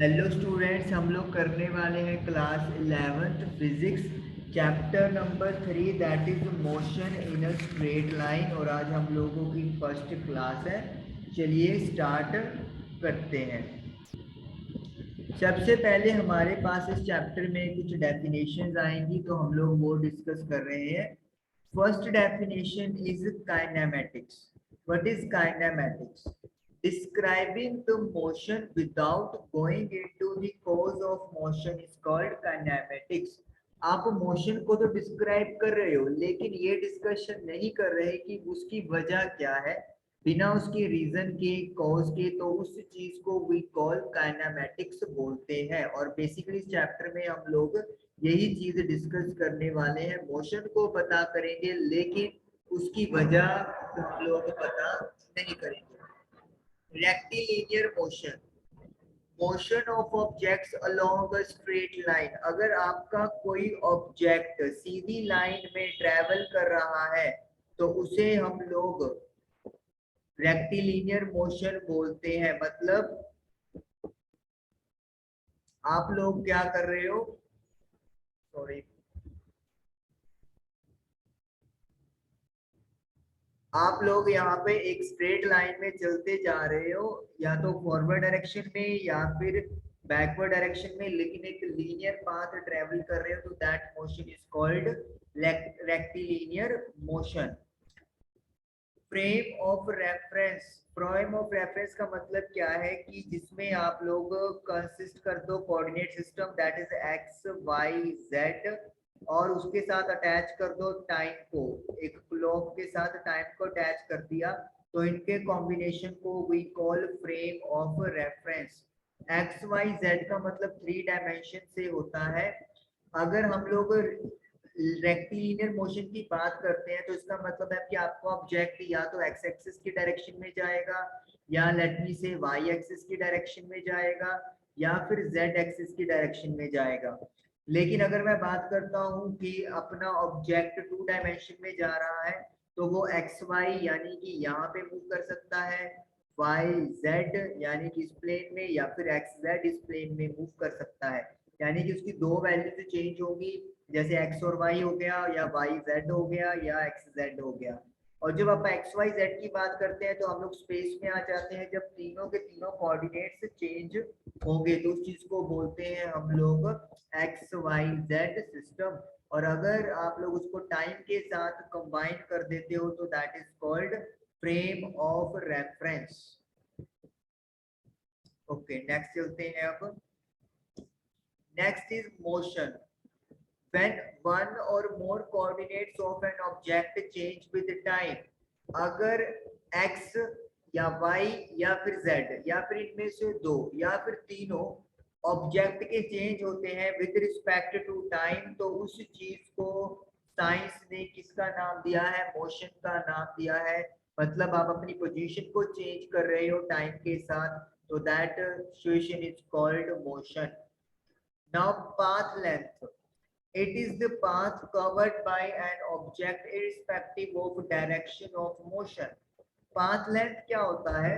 Hello students, हम लोग करने वाले हैं class 11th physics chapter number 3 that is motion in a straight line. और आज हम लोगों की फर्स्ट क्लास है। चलिए स्टार्ट करते हैं। सबसे पहले हमारे पास इस चैप्टर में कुछ डेफिनेशंस आएंगी तो हम लोग वो डिस्कस कर रहे हैं। First definition is kinematics. What is kinematics? Describing the motion without going into the cause of motion is called kinematics. आप मोशन को तो डिस्क्राइब कर रहे हो लेकिन ये डिस्कशन नहीं कर रहे कि उसकी वजह क्या है, बिना उसके रीजन के, कॉज के। तो उस चीज को वी कॉल काइनेमेटिक्स बोलते हैं। और बेसिकली इस चैप्टर में हम लोग यही चीज डिस्कस करने वाले हैं। मोशन को पता करेंगे लेकिन उसकी वजह हम लोग पता नहीं करेंगे। Rectilinear motion, motion of objects along a straight line. अगर आपका कोई ऑब्जेक्ट सीधी लाइन में ट्रेवल कर रहा है तो उसे हम लोग रेक्टिलिनियर मोशन बोलते हैं। मतलब आप लोग क्या कर रहे हो, सॉरी, आप लोग यहाँ पे एक स्ट्रेट लाइन में चलते जा रहे हो, या तो फॉरवर्ड डायरेक्शन में या फिर बैकवर्ड डायरेक्शन में, लेकिन एक लीनियर पाथ ट्रेवल कर रहे हो तो that motion is called rectilinear motion. Frame of reference, frame of reference का मतलब क्या है कि जिसमें आप लोग कंसिस्ट कर दो coordinate system that is x y z, और उसके साथ अटैच कर दो टाइम को, एक क्लॉक के साथ टाइम को अटैच कर दिया, तो इनके कॉम्बिनेशन को we call frame of reference. X y z का मतलब 3 डायमेंशन से होता है। अगर हम लोग रेक्टिलिनियर मोशन की बात करते हैं तो इसका मतलब है कि आपका ऑब्जेक्ट या तो एक्स एक्सिस की डायरेक्शन में जाएगा, या लेट मी से वाई एक्सिस की डायरेक्शन में जाएगा, या फिर जेड एक्सिस की डायरेक्शन में जाएगा। लेकिन अगर मैं बात करता हूं कि अपना ऑब्जेक्ट 2 डायमेंशन में जा रहा है तो वो एक्स वाई यानी कि यहाँ पे मूव कर सकता है, वाई जेड यानी कि इस प्लेन में, या फिर एक्स जेड इस प्लेन में मूव कर सकता है। यानी कि उसकी दो वैल्यूज चेंज होगी, जैसे एक्स और वाई हो गया, या वाई जेड हो गया, या एक्स जेड हो गया। और जब आप एक्स वाई जेड की बात करते हैं तो हम लोग स्पेस में आ जाते हैं। जब तीनों के तीनों कोऑर्डिनेट्स चेंज होंगे तो उस चीज को बोलते हैं हम लोग एक्स वाई जेड सिस्टम। और अगर आप लोग उसको टाइम के साथ कंबाइन कर देते हो तो that is called frame of reference. Okay, next चलते हैं। अब next is motion when one or more coordinates of an object change with time। अगर x या y या फिर z या फिर इनमें से दो या फिर तीनों ऑब्जेक्ट के चेंज होते हैं विद रिस्पेक्ट टू टाइम, तो उस चीज को साइंस ने किसका नाम दिया है? मोशन का नाम दिया है। मतलब आप अपनी पोजीशन को चेंज कर रहे हो टाइम के साथ, तो that situation is called motion. Now path length, it is the path covered by an object irrespective of direction of motion। Path length क्या होता है?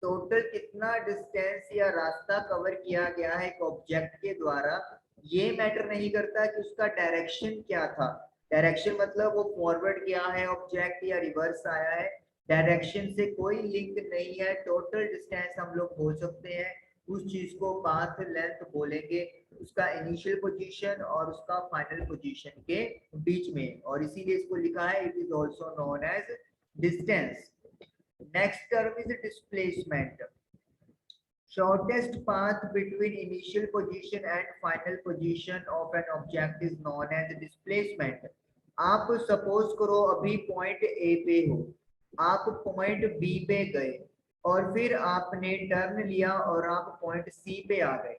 टोटल कितना डिस्टेंस या रास्ता कवर किया गया है एक ऑब्जेक्ट के द्वारा, ये मैटर नहीं करता कि उसका डायरेक्शन क्या था। डायरेक्शन मतलब वो फॉरवर्ड गया है ऑब्जेक्ट या रिवर्स आया है, डायरेक्शन से कोई लिंक नहीं है। टोटल डिस्टेंस हम लोग बोल सकते हैं, उस चीज को पाथ लेंथ बोलेंगे। उसका इनिशियल पोजीशन और उसका फाइनल पोजीशन के बीच में, और इसीलिए इसको लिखा है it is also known as distance. Next term is displacement. Shortest path between initial position and final position of an object is known as displacement। आप सपोज करो अभी पॉइंट ए पे हो, आप पॉइंट बी पे गए, और फिर आपने टर्न लिया और आप पॉइंट सी पे आ गए।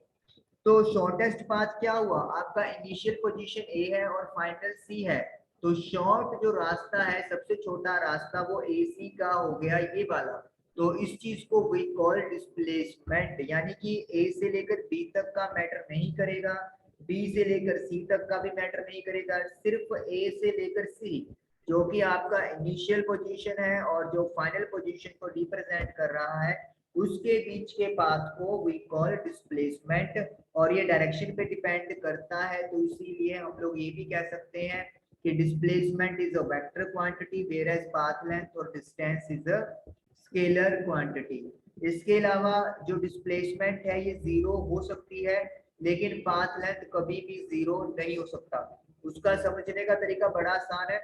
तो शॉर्टेस्ट पाथ क्या हुआ? आपका इनिशियल पोजीशन ए है और फाइनल सी है, तो शॉर्ट जो रास्ता है, सबसे छोटा रास्ता, वो ए सी का हो गया, ये वाला। तो इस चीज को वी कॉल डिस्प्लेसमेंट। यानी कि ए से लेकर बी तक का मैटर नहीं करेगा, बी से लेकर सी तक का भी मैटर नहीं करेगा, सिर्फ ए से लेकर सी, जो कि आपका इनिशियल पोजीशन है और जो फाइनल पोजीशन को रिप्रेजेंट कर रहा है, उसके बीच के पाथ को वी कॉल डिस्प्लेसमेंट, और ये डायरेक्शन पे डिपेंड करता है, तो इसीलिए हम लोग ये भी कह सकते हैं कि displacement is a vector quantity whereas path length और distance is a scalar quantity. इसके अलावा जो डिस्प्लेसमेंट है ये जीरो हो सकती है, लेकिन पाथ लेंथ कभी भी जीरो नहीं हो सकता। उसका समझने का तरीका बड़ा आसान है।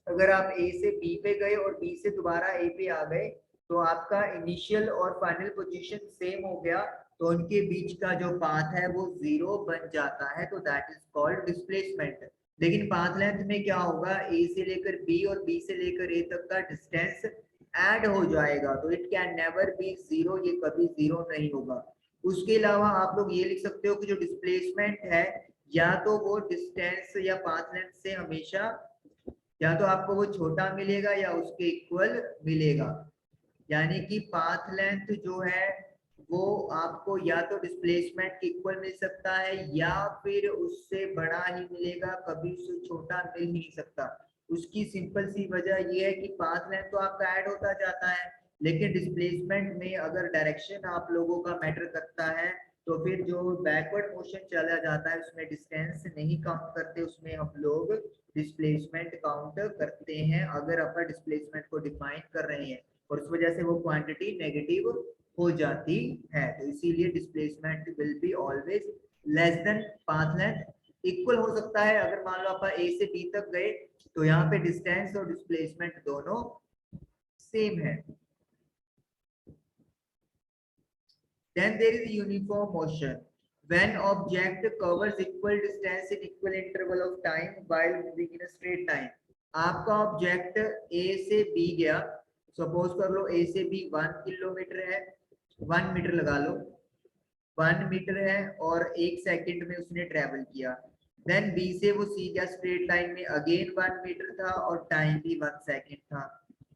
अगर आप ए से बी पे गए और बी से दोबारा ए पे आ गए, तो आपका इनिशियल और फाइनल पोजीशन सेम हो गया, तो उनके बीच का जो पाथ है वो जीरो बन जाता है, तो दैट इज कॉल्ड डिस्प्लेसमेंट। लेकिन पाथ लेंथ में क्या होगा, ए से लेकर बी और बी से लेकर ए तक का डिस्टेंस ऐड हो जाएगा, तो it can never be zero, ये कभी जीरो नहीं होगा। उसके अलावा आप लोग ये लिख सकते हो कि जो डिस्प्लेसमेंट है, या तो वो डिस्टेंस या पाथ लेंथ से हमेशा या तो आपको वो छोटा मिलेगा या उसके इक्वल मिलेगा। यानी कि पाथ लेंथ जो है वो आपको या तो डिस्प्लेसमेंट के इक्वल मिल सकता है या फिर उससे बड़ा ही मिलेगा, कभी उससे छोटा मिल नहीं सकता। उसकी सिंपल सी वजह ये है कि पाथ लेंथ तो आपका ऐड होता जाता है, लेकिन डिस्प्लेसमेंट में अगर डायरेक्शन आप लोगों का मैटर करता है, तो फिर जो बैकवर्ड मोशन चला जाता है उसमें डिस्टेंस नहीं काउंट करते, उसमें हम लोग डिस्प्लेसमेंट काउंट करते हैं अगर अपर डिस्प्लेसमेंट को डिफाइन कर रहे हैं, और उस वजह से वो क्वांटिटी नेगेटिव हो जाती है। तो इसीलिए displacement will be always less than path length. Equal हो सकता है अगर मान लो आप ए से बी तक गए, तो यहाँ पे डिस्टेंस और डिस्प्लेसमेंट दोनों सेम है। Then there is uniform motion. When object covers equal distance in equal interval of time while moving in a straight line. आपका ऑब्जेक्ट ए से बी गया, सपोज कर लो ए से बी 1 किलोमीटर है, 1 मीटर लगा लो, 1 मीटर है और 1 सेकंड में उसने ट्रेवल किया। देन बी से वो सी गया स्ट्रेट लाइन में, अगेन 1 मीटर था और टाइम भी 1 सेकंड था।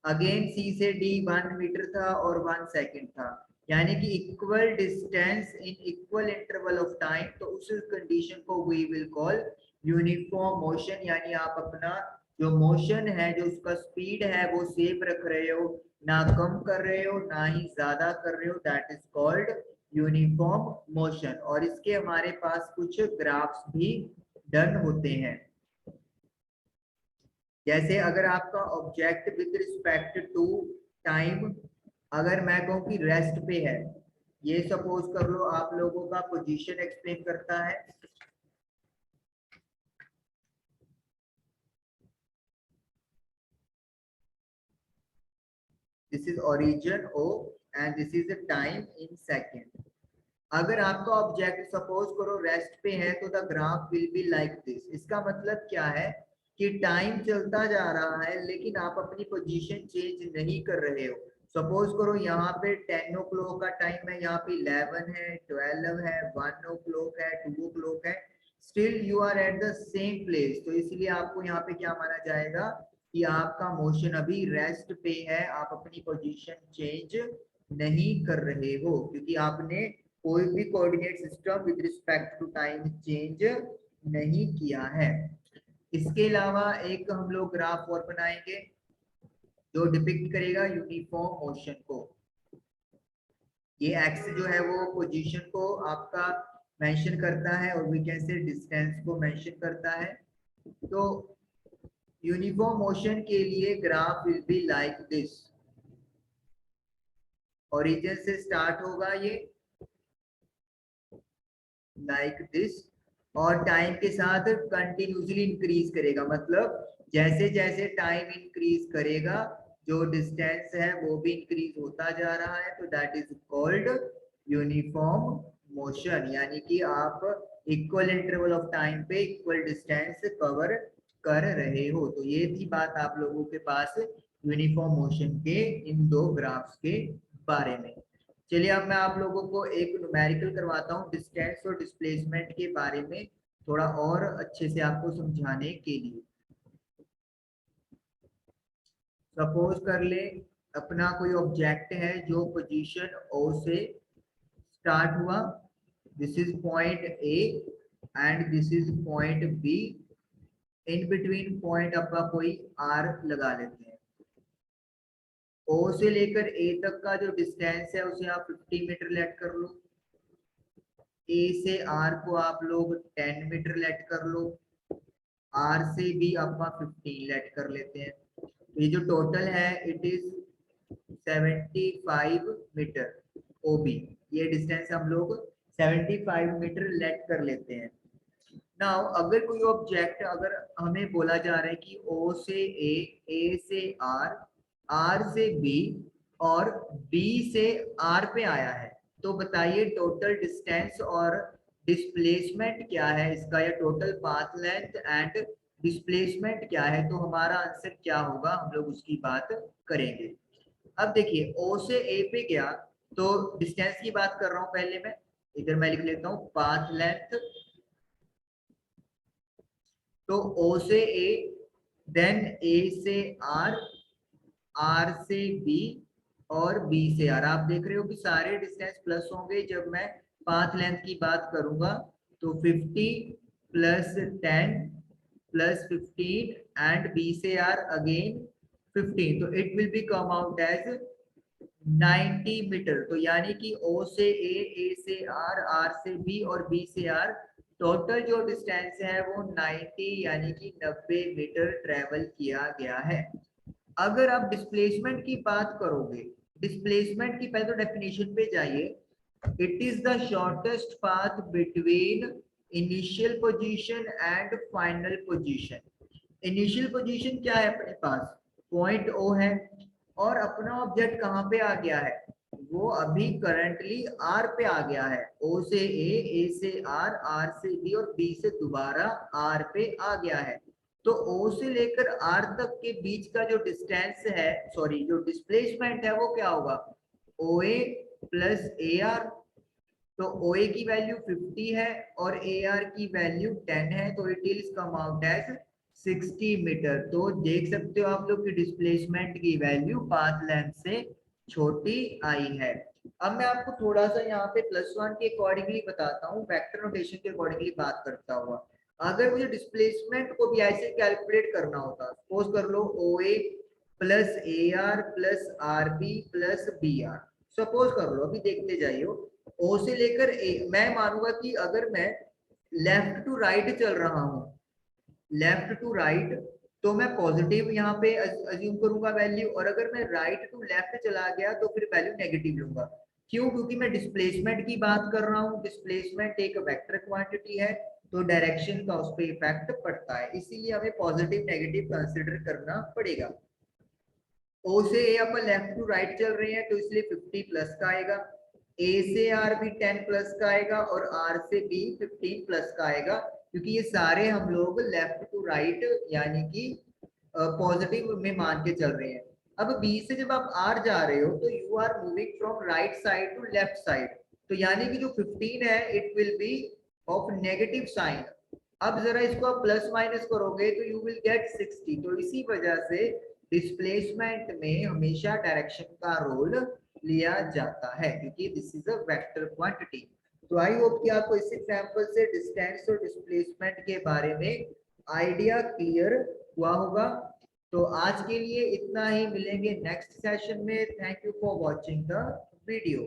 अगेन सी से डी 1 मीटर था और 1 सेकंड था, यानी कि equal distance in equal interval of time, तो उस कंडीशन को we will call uniform motion. यानी आप अपना जो मोशन है, जो उसका स्पीड है वो सेम रख रहे हो, ना कम कर रहे हो ना ही ज्यादा कर रहे हो, that is called uniform motion. और इसके हमारे पास कुछ ग्राफ्स भी डन होते हैं। जैसे अगर आपका object with respect to time, अगर मैं कहूँ कि रेस्ट पे है, ये सपोज कर लो आप लोगों का पोजीशन एक्सप्लेन करता है। This is origin O and this is the time in second. अगर आपका ऑब्जेक्ट सपोज करो रेस्ट पे है, तो the graph will be like this. इसका मतलब क्या है कि टाइम चलता जा रहा है लेकिन आप अपनी पोजीशन चेंज नहीं कर रहे हो। सपोज करो यहाँ पे 10 o'clock का टाइम है, यहाँ पे 11 है, 12 है, 1 o'clock है, 2 o'clock है, still you are at the same place. तो इसलिए आपको यहाँ पे क्या माना जाएगा कि आपका मोशन अभी रेस्ट पे है, आप अपनी पोजीशन चेंज नहीं कर रहे हो, क्योंकि आपने कोई भी coordinate system with respect to time change नहीं किया है। इसके अलावा एक हम लोग ग्राफ और बनाएंगे जो डिपिक्ट करेगा यूनिफॉर्म मोशन को। ये एक्स जो है वो पोजीशन को आपका मेंशन करता है और वी कैन से डिस्टेंस को मेंशन करता है। तो यूनिफॉर्म मोशन के लिए graph will be like this. Origin से स्टार्ट होगा ये लाइक दिस, और टाइम के साथ कंटिन्यूसली इंक्रीज करेगा, मतलब जैसे जैसे टाइम इंक्रीज करेगा जो डिस्टेंस है वो भी इंक्रीज होता जा रहा है, तो that is called uniform motion. यानी कि आप इक्वल इंटरवल ऑफ टाइम पे इक्वल डिस्टेंस कवर कर रहे हो। तो ये थी बात आप लोगों के पास यूनिफॉर्म मोशन के इन दो ग्राफ्स के बारे में। चलिए अब मैं आप लोगों को एक न्यूमेरिकल करवाता हूँ डिस्टेंस और डिस्प्लेसमेंट के बारे में, थोड़ा और अच्छे से आपको समझाने के लिए। सपोज कर ले अपना कोई ऑब्जेक्ट है जो पोजीशन ओ से स्टार्ट हुआ, this is point A and this is point B, in between point अपना कोई आर लगा लेते हैं। ओ से लेकर ए तक का जो डिस्टेंस है उसे आप 50 मीटर लेट कर लो। ए से आर को आप लोग 10 मीटर लेट कर लो। आर से बी आप 15 लेट कर लेते हैं। ये जो टोटल है इट इज 75 मीटर ओबी। ये डिस्टेंस हम लोग 75 मीटर लेट कर लेते हैं। नाउ अगर कोई ऑब्जेक्ट अगर हमें बोला जा रहा है कि ओ से ए से आर से बी और बी से आर पे आया है, तो बताइए टोटल डिस्टेंस और डिस्प्लेसमेंट क्या है इसका, या total path length and displacement क्या है। तो हमारा आंसर क्या होगा, हम लोग उसकी बात करेंगे। अब देखिए ओ से ए पे गया तो डिस्टेंस की बात कर रहा हूं पहले मैं, इधर मैं लिख लेता हूं पाथ लेंथ। तो ओ से ए, देन ए से आर, आर से बी और बी से आर। आप देख रहे हो कि सारे डिस्टेंस प्लस होंगे जब मैं पाथ लेंथ की बात करूंगा। तो 50 प्लस 10 प्लस 15 एंड बी से आर अगेन 15, तो it will be come out as 90 metre. तो यानी कि ओ से ए से आर से बी और बी से आर टोटल जो डिस्टेंस है वो 90 यानी कि 90 मीटर ट्रेवल किया गया है। अगर आप डिस्प्लेसमेंट की बात करोगे, डिस्प्लेसमेंट की पहले तो डेफिनेशन पे जाइए। It is the shortest path between initial position and final position. Initial position क्या है अपने पास, पॉइंट ओ है, और अपना ऑब्जेक्ट कहाँ पे आ गया है, वो अभी करंटली आर पे आ गया है। ओ से ए से आर से बी और बी से दोबारा आर पे आ गया है। तो ओ से लेकर आर तक के बीच का जो डिस्टेंस है, सॉरी जो डिस्प्लेसमेंट है, वो क्या होगा, ओ ए प्लस ए आर। तो ओ ए की वैल्यू 50 है और ए आर की वैल्यू 10 है, तो it will come out as 60 metre. तो देख सकते हो आप लोग कि डिस्प्लेसमेंट की वैल्यू पाथ लेंथ से छोटी आई है। अब मैं आपको थोड़ा सा यहाँ पे +1 के अकॉर्डिंगली बताता हूँ, वेक्टर नोटेशन के अकॉर्डिंगली बात करता हुआ। अगर मुझे डिस्प्लेसमेंट को भी ऐसे कैलकुलेट करना होता, सपोज कर लो O A plus A R plus R B plus B R, suppose कर लो, अभी देखते जाइए। ओ से लेकर ए, मैं मानूंगा कि अगर मैं लेफ्ट टू राइट चल रहा हूँ, लेफ्ट टू राइट, तो मैं पॉजिटिव यहाँ पे अज्यूम करूंगा वैल्यू, और अगर मैं राइट टू लेफ्ट चला गया तो फिर वैल्यू नेगेटिव लूंगा। क्यों, क्योंकि मैं डिस्प्लेसमेंट की बात कर रहा हूँ, डिस्प्लेसमेंट एक वेक्टर क्वांटिटी है, तो डायरेक्शन का उस पर इफेक्ट पड़ता है, इसीलिए हमें पॉजिटिव नेगेटिव कंसिडर करना पड़ेगा। ओ से ए अपन लेफ्ट टू राइट चल रहे हैं तो इसलिए 50 प्लस का आएगा, ए से आर भी 10 प्लस का आएगा और आर से बी 15 प्लस का आएगा, क्योंकि ये सारे हम लोग लेफ्ट टू राइट यानी कि पॉजिटिव में मान के चल रहे हैं। अब बी से जब आप आर जा रहे हो तो you are moving from right side to left side, तो यानी कि जो 15 है it will be of negative sign. अब जरा इसको आप प्लस माइनस करोगे तो यू विल गेट 60। तो इसी वजह से डिस्प्लेसमेंट में हमेशा डायरेक्शन का रोल लिया जाता है, क्योंकि this is a vector quantity. तो आई होप कि आपको इस एग्जांपल से डिस्टेंस और डिस्प्लेसमेंट के बारे में आइडिया क्लियर हुआ होगा। तो आज के लिए इतना ही, मिलेंगे नेक्स्ट सेशन में। Thank you for watching the video.